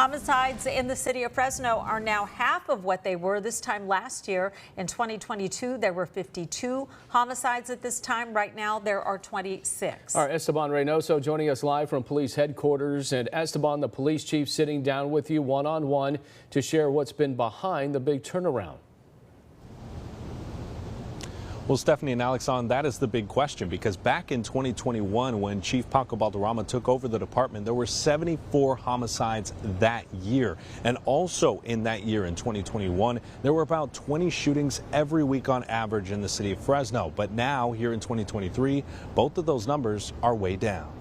Homicides in the city of Fresno are now half of what they were this time last year. In 2022, there were 52 homicides at this time. Right now, there are 26. Our Esteban Reynoso joining us live from police headquarters. And Esteban, the police chief, sitting down with you one-on-one to share what's been behind the big turnaround. Well, Stephanie and Alex, that is the big question, because back in 2021, when Chief Paco Balderrama took over the department, there were 74 homicides that year. And also in that year, in 2021, there were about 20 shootings every week on average in the city of Fresno. But now, here in 2023, both of those numbers are way down.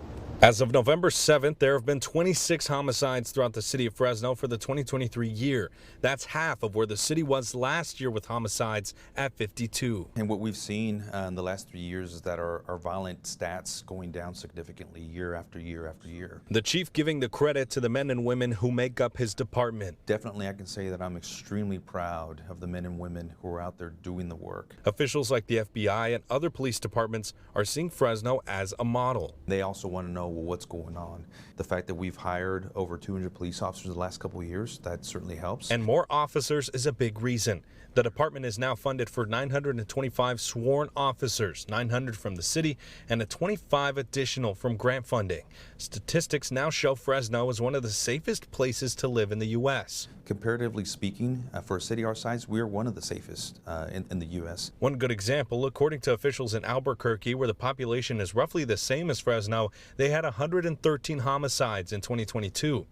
As of November 7th, there have been 26 homicides throughout the city of Fresno for the 2023 year. That's half of where the city was last year with homicides at 52. And what we've seen in the last 3 years is that our violent stats going down significantly year after year after year. The chief giving the credit to the men and women who make up his department. Definitely, I can say that I'm extremely proud of the men and women who are out there doing the work. Officials like the FBI and other police departments are seeing Fresno as a model. They also want to know what's going on. The fact that we've hired over 200 police officers in the last couple of years, that certainly helps. And more officers is a big reason. The department is now funded for 925 sworn officers, 900 from the city and 25 additional from grant funding. Statistics now show Fresno is one of the safest places to live in the U.S. Comparatively speaking, for a city our size, we're one of the safest in the U.S. One good example, according to officials in Albuquerque, where the population is roughly the same as Fresno, they had 113 homicides in 2022.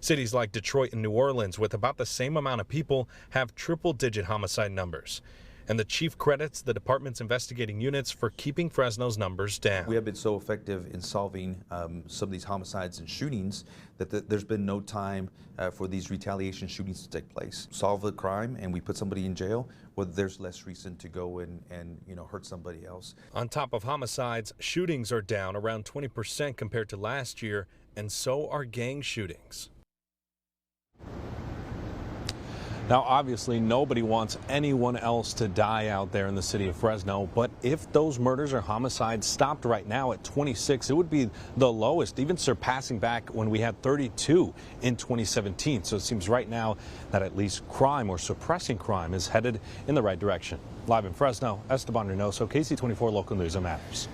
Cities like Detroit and New Orleans, with about the same amount of people, have triple-digit homicide numbers. And the chief credits the department's investigating units for keeping Fresno's numbers down. We have been so effective in solving some of these homicides and shootings that there's been no time for these retaliation shootings to take place. Solve the crime and we put somebody in jail, well, there's less reason to go and hurt somebody else. On top of homicides, shootings are down around 20% compared to last year, and so are gang shootings. Now, obviously, nobody wants anyone else to die out there in the city of Fresno, but if those murders or homicides stopped right now at 26, it would be the lowest, even surpassing back when we had 32 in 2017. So it seems right now that at least crime or suppressing crime is headed in the right direction. Live in Fresno, Esteban Reynoso, KC24 Local News and Matters.